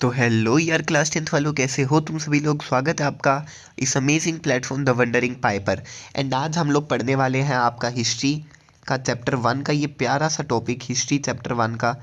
तो हेलो यार class 10th वालों, कैसे हो तुम सभी लोग। स्वागत है आपका इस amazing platform the wondering Piper. And आज हम लोग पढ़ने वाले हैं आपका हिस्ट्री का चैप्टर 1 का ये प्यारा सा टॉपिक, हिस्ट्री चैप्टर 1 का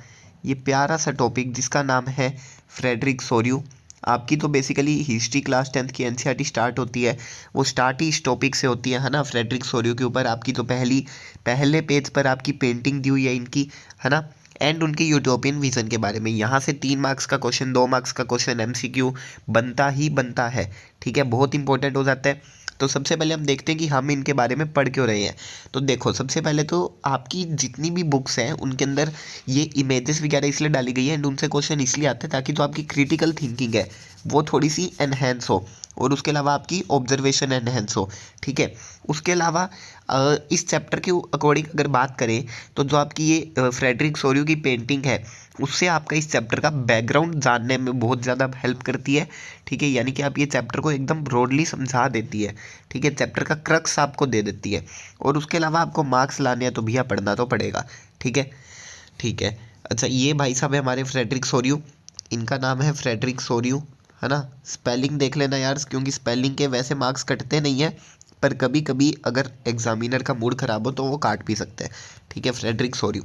ये प्यारा सा टॉपिक जिसका नाम है फ्रेडरिक सोर्यू। आपकी तो बेसिकली हिस्ट्री क्लास 10th की एनसीईआरटी स्टार्ट होती है, वो स्टार्ट ही इस टॉपिक से होती है ना, फ्रेडरिक सोर्यू के ऊपर। आपकी तो पहले पेज पर आपकी पेंटिंग दी हुई है इनकी, है ना, एंड उनके यूटोपियन विजन के बारे में। यहाँ से 3 मार्क्स का क्वेश्चन, 2 मार्क्स का क्वेश्चन एमसीक्यू बनता ही बनता है, ठीक है, बहुत इंपॉर्टेंट हो जाता है। तो सबसे पहले हम देखते हैं कि हम इनके बारे में पढ़ क्यों रहे हैं। तो देखो, सबसे पहले तो आपकी जितनी भी बुक्स हैं उनके अंदर ये इमेजेस वगैरह इसलिए डाली गई है एंड उनसे क्वेश्चन इसलिए आते हैं ताकि जो आपकी क्रिटिकल थिंकिंग है वो थोड़ी सी एनहेंस हो, और उसके अलावा आपकी ऑब्जर्वेशन एनहेंस हो, ठीक है। उसके अलावा इस चैप्टर के अकॉर्डिंग अगर बात करें तो जो आपकी ये फ्रेडरिक सोर्यू की पेंटिंग है उससे आपका इस चैप्टर का बैकग्राउंड जानने में बहुत ज़्यादा हेल्प करती है, ठीक है। यानी कि आप ये चैप्टर को एकदम ब्रॉडली समझा देती है, ठीक है, चैप्टर का क्रक्स आपको दे देती है। और उसके अलावा आपको मार्क्स लाने हैं तो भैया पढ़ना तो पड़ेगा, ठीक है, ठीक है। अच्छा, ये भाई साहब है हमारे फ्रेडरिक सोर्यू, इनका नाम है फ्रेडरिक सोर्यू, है ना। स्पेलिंग देख लेना यार, क्योंकि स्पेलिंग के वैसे मार्क्स कटते नहीं है, पर कभी कभी अगर एग्जामिनर का मूड खराब हो तो वो काट भी सकते हैं, ठीक है। फ्रेडरिक सोर्यू,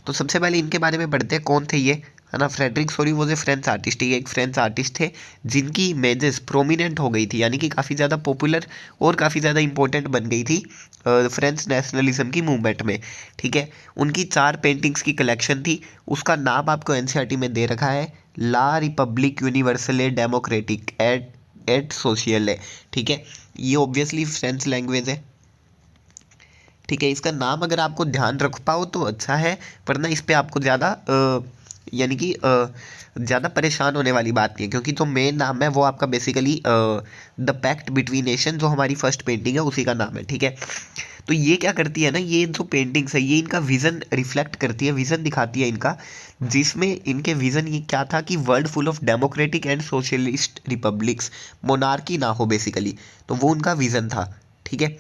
तो सबसे पहले इनके बारे में पढ़ते हैं, कौन थे ये, है ना। फ्रेडरिक सोर्यू वो फ्रेंच आर्टिस्ट, ये एक फ्रेंच आर्टिस्ट थे जिनकी इमेजेस प्रोमिनेंट हो गई थी, यानी कि काफ़ी ज़्यादा पॉपुलर और काफ़ी ज़्यादा इंपॉर्टेंट बन गई थी फ्रेंच नेशनलिज्म की मूवमेंट में, ठीक है। उनकी 4 पेंटिंग्स की कलेक्शन थी, उसका नाम आपको एनसीईआरटी में दे रखा है, ला रिपब्लिक यूनिवर्सले डेमोक्रेटिक एट सोशियले, ठीक है। ये ऑब्वियसली फ्रेंच लैंग्वेज है, ठीक है। इसका नाम अगर आपको ध्यान रख पाओ तो अच्छा है, वरना इस पे आपको ज़्यादा यानी कि ज़्यादा परेशान होने वाली बात नहीं है, क्योंकि जो मेन नाम है वो आपका basically the pact between nation, जो हमारी फर्स्ट पेंटिंग है उसी का नाम है, ठीक है। तो ये क्या करती है ना, ये जो पेंटिंग्स है ये इनका विज़न रिफ्लेक्ट करती है, विज़न दिखाती है इनका, जिसमें इनके विज़न ये क्या था कि world full of democratic and socialist republics, monarchy ना हो बेसिकली, तो वो उनका विज़न था, ठीक है।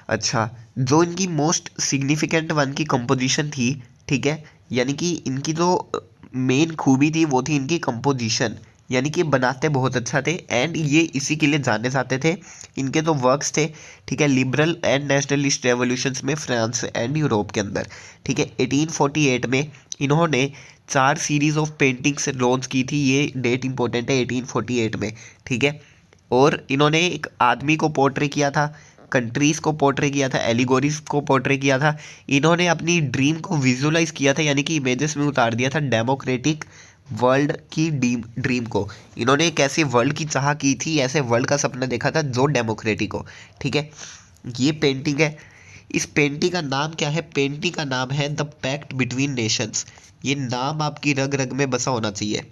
अच्छा, जो इनकी मोस्ट सिग्निफिकेंट वन की कंपोजिशन थी, ठीक है, यानी कि इनकी जो मेन खूबी थी वो थी इनकी कंपोजिशन, यानी कि बनाते बहुत अच्छा थे, एंड ये इसी के लिए जाने जाते थे। इनके जो वर्क्स थे, ठीक है, लिबरल एंड नेशनलिस्ट रेवोल्यूशंस में फ्रांस एंड यूरोप के अंदर, ठीक है। 1848 में इन्होंने 4 सीरीज ऑफ पेंटिंग्स लॉन्च की थी, ये डेट इंपॉर्टेंट है 1848 में, ठीक है। और इन्होंने एक आदमी को पोर्ट्रे किया था, कंट्रीज़ को पोर्ट्रे किया था, एलिगोरीज को पोर्ट्रे किया था। इन्होंने अपनी ड्रीम को विजुलाइज किया था, यानी कि इमेजेस में उतार दिया था डेमोक्रेटिक वर्ल्ड की ड्रीम को। इन्होंने एक ऐसे वर्ल्ड की चाह की थी, ऐसे वर्ल्ड का सपना देखा था जो डेमोक्रेटिक हो, ठीक है। ये पेंटिंग है, इस पेंटिंग का नाम क्या है, पेंटिंग का नाम है द पैक्ट बिटवीन नेशंस। ये नाम आपकी रग रग में बसा होना चाहिए,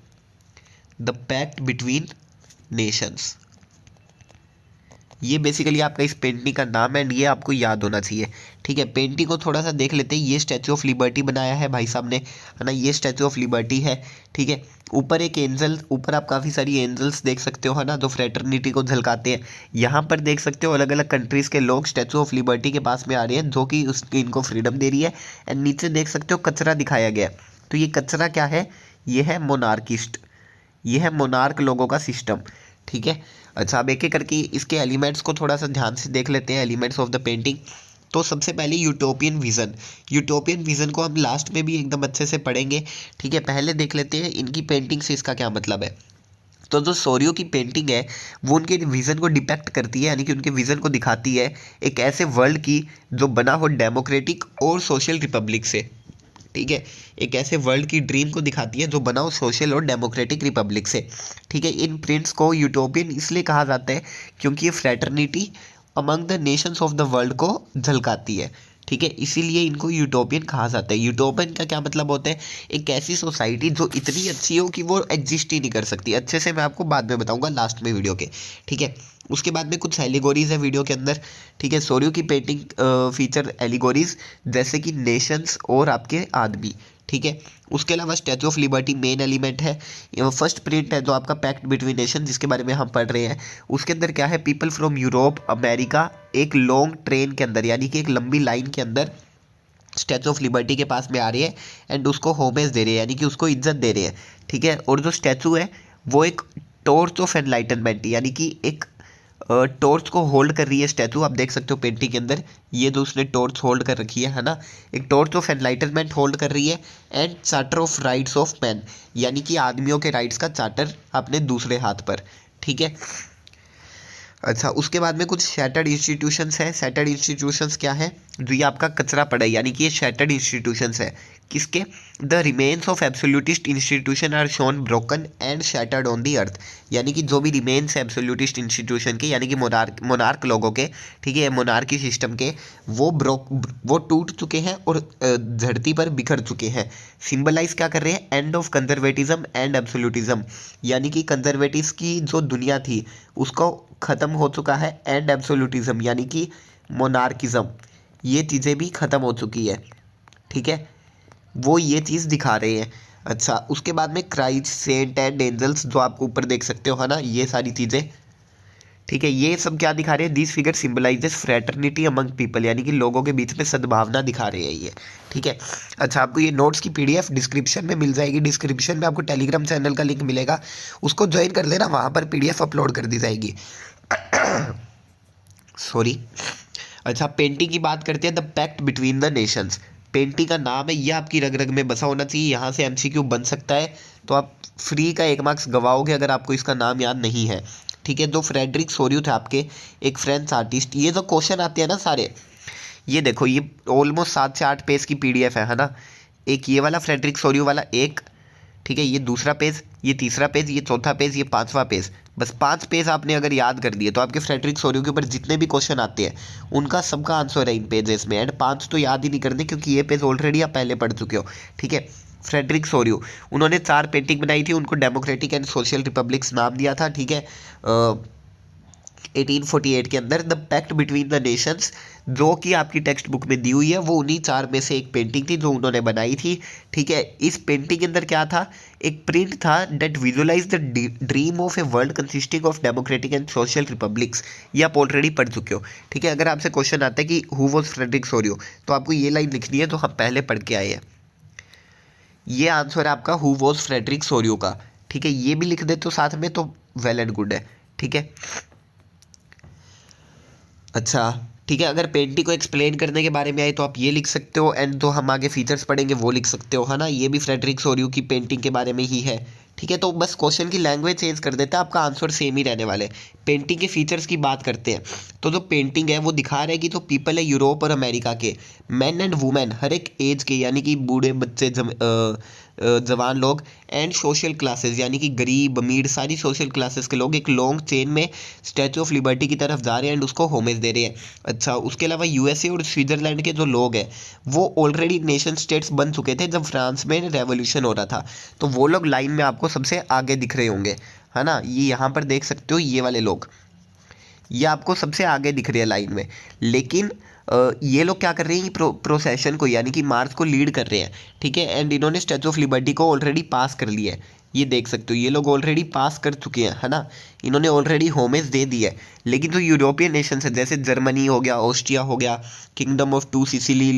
द पैक्ट बिटवीन नेशंस। ये बेसिकली आपका इस पेंटिंग का नाम है एंड ये आपको याद होना चाहिए, ठीक है। पेंटिंग को थोड़ा सा देख लेते हैं। ये स्टैचू ऑफ लिबर्टी बनाया है भाई साहब ने, है ना, ये स्टैचू ऑफ लिबर्टी है, ठीक है। ऊपर एक एंजल, ऊपर आप काफ़ी सारी एंजल्स देख सकते हो, है ना, जो फ्रेटर्निटी को झलकाते हैं। यहाँ पर देख सकते हो अलग अलग कंट्रीज़ के लोग स्टैचू ऑफ लिबर्टी के पास में आ रहे हैं, जो कि उसकी इनको फ्रीडम दे रही है। एंड नीचे देख सकते हो कचरा दिखाया गया है, तो ये कचरा क्या है, ये है मोनार्किस्ट, ये है मोनार्क लोगों का सिस्टम, ठीक है। अच्छा, अब एक एक करके इसके एलिमेंट्स को थोड़ा सा ध्यान से देख लेते हैं, एलिमेंट्स ऑफ द पेंटिंग। तो सबसे पहले यूटोपियन विज़न, यूटोपियन विज़न को हम लास्ट में भी एकदम अच्छे से पढ़ेंगे, ठीक है। पहले देख लेते हैं इनकी पेंटिंग से इसका क्या मतलब है। तो जो सोरियो की पेंटिंग है वो उनके विज़न को डिपेक्ट करती है, यानी कि उनके विज़न को दिखाती है एक ऐसे वर्ल्ड की जो बना हो डेमोक्रेटिक और सोशल रिपब्लिक से, ठीक है। एक ऐसे वर्ल्ड की ड्रीम को दिखाती है जो बनाओ सोशल और डेमोक्रेटिक रिपब्लिक से, ठीक है। इन प्रिंट्स को यूटोपियन इसलिए कहा जाता है क्योंकि ये fraternity among the Nations of the world को झलकाती है, ठीक है, इसीलिए इनको यूटोपियन कहा जाता है। यूटोपियन का क्या मतलब होता है, एक ऐसी सोसाइटी जो इतनी अच्छी हो कि वो एग्जिस्ट ही नहीं कर सकती। अच्छे से मैं आपको बाद में बताऊंगा लास्ट में वीडियो के, ठीक है। उसके बाद में कुछ एलिगोरीज है वीडियो के अंदर, ठीक है। सोरियो की पेंटिंग फीचर एलिगोरीज जैसे कि नेशंस और आपके आदमी, ठीक है। उसके अलावा statue of liberty main element है। फर्स्ट प्रिंट है जो आपका पैक्ट बिटवीन नेशन जिसके बारे में हम पढ़ रहे हैं, उसके अंदर क्या है, पीपल फ्रॉम यूरोप अमेरिका एक लॉन्ग ट्रेन के अंदर, यानी कि एक लंबी लाइन के अंदर स्टैचू ऑफ लिबर्टी के पास में आ रही है एंड उसको होमेज दे रही है, यानी कि उसको इज्जत दे रही है। ठीक है, और जो स्टैचू है वो एक टॉर्च ऑफ एनलाइटनमेंट, यानी कि एक टॉर्च को होल्ड कर रही है स्टैचू। आप देख सकते हो पेंटिंग के अंदर ये जो उसने टॉर्च होल्ड कर रखी है ना, एक टॉर्च ऑफ एनलाइटनमेंट होल्ड कर रही है। And charter of rights of man, यानी कि आदमियों के राइट्स का चार्टर अपने दूसरे हाथ पर। ठीक है, अच्छा उसके बाद में कुछ शैटर्ड इंस्टीट्यूशंस है। शैटर्ड इंस्टीट्यूशंस क्या है? जो ये आपका कचरा पड़ा है, यानी कि ये शैटर्ड इंस्टीट्यूशंस है। किसके? The remains of absolutist institution are shown broken and shattered on the earth, यानी कि जो भी रिमेन्स है एब्सोल्यूटिस्ट इंस्टीट्यूशन के, यानी कि मोनार्क लोगों के, ठीक है, मोनार्की सिस्टम के, वो टूट चुके हैं और धरती पर बिखर चुके हैं। सिंबलाइज क्या कर रहे हैं? End of conservatism and absolutism, यानी कि कंजर्वेटिव्स की जो दुनिया थी उसको ख़त्म हो चुका है, एंड एब्सोल्यूटिज्म यानी कि मोनार्किज्म, ये चीज़ें भी ख़त्म हो चुकी है। ठीक है, वो ये चीज़ दिखा रहे हैं। अच्छा उसके बाद में क्राइस्ट, सेंट एंड एंजल्स, जो आप ऊपर देख सकते हो है ना, ये सारी चीज़ें। ठीक है, ये सब क्या दिखा रहे हैं? This figure symbolizes fraternity among people, यानी कि लोगों के बीच में सद्भावना दिखा रहे हैं ये। ठीक है, अच्छा आपको ये नोट्स की पीडीएफ डिस्क्रिप्शन में मिल जाएगी। डिस्क्रिप्शन में आपको टेलीग्राम चैनल का लिंक मिलेगा, उसको ज्वाइन कर लेना, वहाँ पर पीडीएफ अपलोड कर दी जाएगी। सॉरी। अच्छा पेंटिंग की बात करते हैं, the pact between the nations. Painting का नाम है, ये आपकी रग रग में बसा होना चाहिए, यहाँ से एमसीक्यू बन सकता है, तो आप फ्री का 1 मार्क्स गवाओगे अगर आपको इसका नाम याद नहीं है। ठीक है, जो फ्रेडरिक सोर्यू थे आपके, एक फ्रेंच आर्टिस्ट। ये जो क्वेश्चन आते हैं ना सारे, ये देखो ये ऑलमोस्ट 7 से 8 पेज की पीडीएफ है ना। एक ये वाला फ्रेडरिक सोर्यू वाला एक, ठीक है, ये दूसरा पेज, ये तीसरा पेज, ये चौथा पेज, ये 5वां पेज। बस 5 पेज आपने अगर याद कर दिए तो आपके फ्रेडरिक सोर्यू के ऊपर जितने भी क्वेश्चन आते हैं उनका सबका आंसर है इन पेजेस में। एंड 5 तो याद ही नहीं करने, क्योंकि ये पेज ऑलरेडी आप पहले पढ़ चुके हो। ठीक है, फ्रेडरिक सोर्यू, उन्होंने 4 पेंटिंग बनाई थी, उनको डेमोक्रेटिक एंड सोशल रिपब्लिक्स नाम दिया था। ठीक है, 1848 के अंदर। The pact between the nations, जो कि आपकी टेक्स्ट बुक में दी हुई है, वो उन्हीं 4 में से एक पेंटिंग थी जो उन्होंने बनाई थी। ठीक है, इस पेंटिंग के अंदर क्या था? एक प्रिंट था that visualise the dream of a world consisting of democratic and social republics. ये आप ऑलरेडी पढ़ चुके हो। ठीक है, अगर आपसे क्वेश्चन आता है कि हु वॉज फ्रेडरिक सोर्यू, तो आपको ये लाइन लिखनी है, तो हम पहले पढ़ के आए हैं। ये आंसर है आपका हु वॉज फ्रेडरिक सोर्यू का। ठीक है, ये भी लिख दे तो साथ में, तो वेल एंड गुड है। ठीक है, अच्छा ठीक है, अगर पेंटिंग को एक्सप्लेन करने के बारे में आए तो आप ये लिख सकते हो, एंड जो हम आगे फीचर्स पढ़ेंगे वो लिख सकते हो, है ना। ये भी फ्रेडरिक सोर्यू की पेंटिंग के बारे में ही है। ठीक है, तो बस क्वेश्चन की लैंग्वेज चेंज कर देता है, आपका आंसर सेम ही रहने वाले। पेंटिंग के फीचर्स की बात करते हैं, तो जो पेंटिंग है वो दिखा रहा है कि जो पीपल है यूरोप और अमेरिका के, मैन एंड वुमेन, हर एक एज के, यानी कि बूढ़े, बच्चे, जवान लोग, एंड सोशल क्लासेस, यानी कि गरीब अमीर, सारी सोशल क्लासेस के लोग एक लॉन्ग चेन में स्टैचू ऑफ लिबर्टी की तरफ जा रहे हैं एंड उसको होमेज दे रहे हैं। अच्छा उसके अलावा यूएसए और स्विट्जरलैंड के जो लोग हैं वो ऑलरेडी नेशन स्टेट्स बन चुके थे जब फ्रांस में रेवोल्यूशन हो रहा था, तो वो लोग लाइन में आपको सबसे आगे दिख रहे होंगे, है ना। ये यहाँ पर देख सकते हो, ये वाले लोग, ये आपको सबसे आगे दिख रहे हैं लाइन में। लेकिन ये लोग क्या कर रहे हैं? प्रोसेशन को, यानी कि मार्च को लीड कर रहे हैं। ठीक है, एंड इन्होंने स्टैचू ऑफ लिबर्टी को ऑलरेडी पास कर लिया है। ये देख सकते हो, ये लोग ऑलरेडी पास कर चुके हैं, है ना। इन्होंने ऑलरेडी होमेज दे दिया है। लेकिन जो यूरोपियन नेशन है, जैसे जर्मनी हो गया, ऑस्ट्रिया हो गया, kingdom of two Sicily,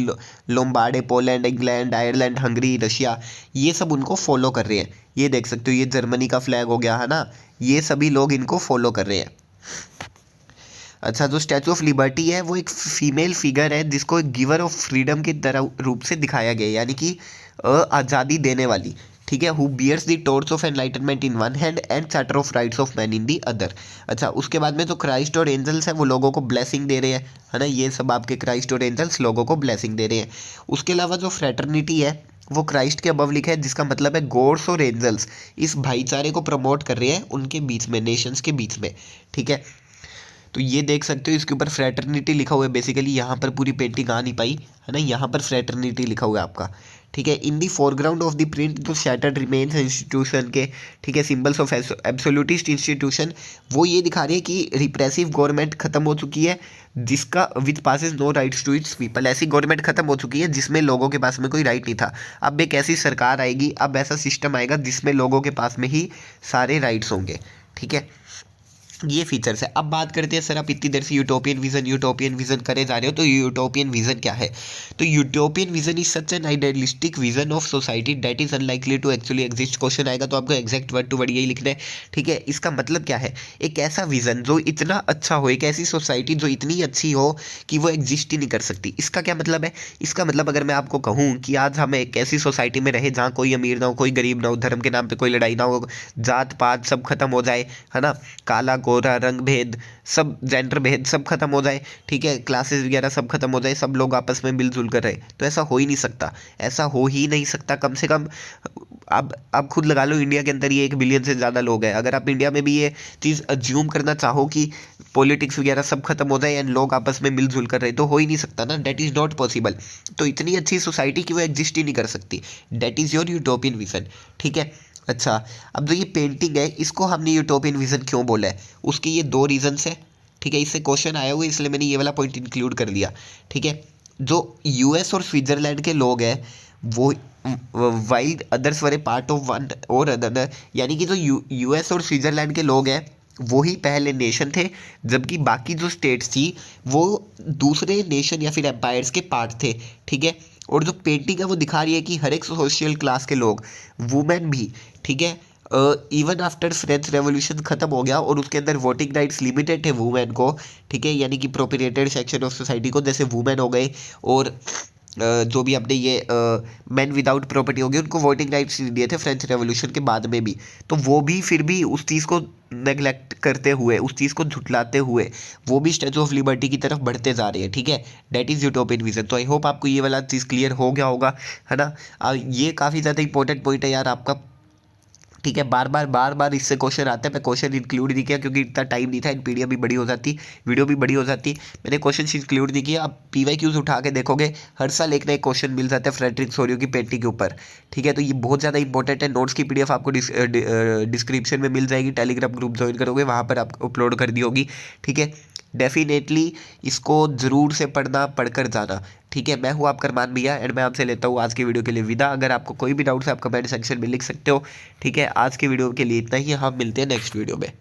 Lombardy, Poland, England, Ireland, Hungary, Russia, ये सब उनको फॉलो कर रहे हैं। ये देख सकते हो, ये जर्मनी का फ्लैग हो गया, है ना। ये सभी लोग इनको फॉलो कर रहे हैं। अच्छा जो स्टैचू ऑफ लिबर्टी है वो एक फीमेल फिगर है जिसको एक गिवर ऑफ फ्रीडम की तरह रूप से दिखाया गया है, यानी कि आज़ादी देने वाली। ठीक है, who bears the torch of enlightenment in one hand and charter of rights of man in the other. अच्छा उसके बाद में जो क्राइस्ट और एंजल्स हैं वो लोगों को ब्लेसिंग दे रहे हैं, है ना। ये सब आपके क्राइस्ट और एंजल्स लोगों को ब्लेसिंग दे रहे हैं। उसके अलावा जो फ्रेटर्निटी है वो क्राइस्ट के अबव लिखा है, जिसका मतलब है गॉड्स और एंजल्स इस भाईचारे को प्रमोट कर रहे हैं उनके बीच में, नेशंस के बीच में। ठीक है, तो ये देख सकते हो इसके ऊपर फ्रेटर्निटी लिखा हुआ है। बेसिकली यहाँ पर पूरी पेंटिंग आ नहीं पाई, है ना, यहाँ पर फ्रेटर्निटी लिखा हुआ है आपका। ठीक है, इन दी फोरग्राउंड ऑफ द प्रिंट जो शैटर्ड रिमेन्स इंस्टीट्यूशन के, ठीक है, सिंबल्स ऑफ एब्सोल्यूटिस्ट इंस्टीट्यूशन, वो ये दिखा रहे हैं कि रिप्रेसिव गवर्नमेंट खत्म हो चुकी है, जिसका which passes no rights to its people. ऐसी गवर्नमेंट खत्म हो चुकी है जिसमें लोगों के पास में कोई राइट नहीं था। अब एक ऐसी सरकार आएगी, अब ऐसा सिस्टम आएगा जिसमें लोगों के पास में ही सारे राइट्स होंगे। ठीक है, ये फीचर्स है। अब बात करते हैं, सर आप इतनी देर से यूटोपियन विजन करे जा रहे हो, तो यूटोपियन विजन क्या है? तो utopian vision is such an idealistic vision of society that is unlikely to actually exist. Question आएगा तो आपको एग्जैक्ट वर्ड टू वर्ड यही लिखना है, ठीक है। इसका मतलब क्या है? एक ऐसा विजन जो इतना अच्छा हो, एक ऐसी सोसाइटी जो इतनी अच्छी हो कि वो एग्जिस्ट ही नहीं कर सकती। इसका क्या मतलब है? इसका मतलब अगर मैं आपको कहूँ कि आज हम एक ऐसी सोसाइटी में रहे जहाँ कोई अमीर ना हो, कोई गरीब ना हो, धर्म के नाम पे कोई लड़ाई ना हो, जात पात सब खत्म हो जाए, है ना, काला गोरा रंग भेद सब, जेंडर भेद सब खत्म हो जाए, ठीक है, क्लासेस वगैरह सब खत्म हो जाए, सब लोग आपस में मिलजुल कर रहे, तो ऐसा हो ही नहीं सकता। ऐसा हो ही नहीं सकता। कम से कम आप खुद लगा लो, इंडिया के अंदर ये 1 बिलियन से ज़्यादा लोग हैं। अगर आप इंडिया में भी ये चीज़ अज्यूम करना चाहो कि पॉलिटिक्स वगैरह सब खत्म हो जाए एंड लोग आपस में मिलजुल कर रहे, तो हो ही नहीं सकता ना, डेट इज़ नॉट पॉसिबल। तो इतनी अच्छी सोसाइटी की वो एग्जिस्ट ही नहीं कर सकती। That is your utopian vision, ठीक है। अच्छा, अब जो ये पेंटिंग है इसको हमने यूटोपियन विजन क्यों बोला है? उसके ये 2 रीजंस है, ठीक है। इससे क्वेश्चन आया हुआ है, इसलिए मैंने ये वाला पॉइंट इंक्लूड कर लिया, ठीक है। जो यूएस और स्विट्जरलैंड के लोग हैं वो, while others were A part of one और अदर, यानी कि जो यूएस और स्विट्जरलैंड के लोग हैं वो ही पहले नेशन थे, जबकि बाकी जो स्टेट्स थी वो दूसरे नेशन या फिर एम्पायर्स के पार्ट थे, ठीक है। और जो पेंटिंग है वो दिखा रही है कि हर एक सोशल क्लास के लोग, वुमेन भी, ठीक है, इवन आफ्टर फ्रेंच रेवोल्यूशन ख़त्म हो गया और उसके अंदर वोटिंग राइट्स लिमिटेड थे वुमेन को, ठीक है, यानी कि प्रोपेरेटेड सेक्शन ऑफ सोसाइटी को, जैसे वुमेन हो गए और जो भी अपने ये मैन विदाउट प्रॉपर्टी हो गई, उनको वोटिंग राइट्स दिए थे फ्रेंच रेवोल्यूशन के बाद में भी। तो वो भी फिर भी उस चीज़ को नेगलेक्ट करते हुए, उस चीज़ को झुटलाते हुए वो भी स्टैचू ऑफ लिबर्टी की तरफ बढ़ते जा रहे हैं, ठीक है। That is utopian vision. तो आई होप आपको ये वाला चीज़ क्लियर हो गया होगा, है ना। ये काफ़ी ज़्यादा इंपॉर्टेंट पॉइंट है यार आपका, ठीक है। बार बार इससे क्वेश्चन आते हैं। मैं क्वेश्चन इंक्लूड नहीं किया क्योंकि इतना टाइम नहीं था, इन पीडीएफ भी बड़ी हो जाती, वीडियो भी बड़ी हो जाती, मैंने क्वेश्चन इंक्लूड नहीं किया। अब पीवाईक्यूज उठा के देखोगे, हर साल एक ना एक क्वेश्चन मिल जाता है फ्रेडरिक सोरियो की पेंटिंग के ऊपर, ठीक है। तो ये बहुत ज़्यादा इंपॉर्टेंट है। नोट्स की पीडीएफ आपको डिस्क्रिप्शन में मिल जाएगी, टेलीग्राम ग्रुप ज्वाइन करोगे वहाँ पर आप अपलोड कर दी होगी, ठीक है। डेफिनेटली इसको ज़रूर से पढ़ना, पढ़कर जाना, ठीक है। मैं हूँ आपका अरमान भैया एंड मैं आपसे लेता हूँ आज की वीडियो के लिए विदा। अगर आपको कोई भी डाउट्स है आप कमेंट सेक्शन में लिख सकते हो, ठीक है। आज की वीडियो के लिए इतना ही, हम मिलते हैं नेक्स्ट वीडियो में।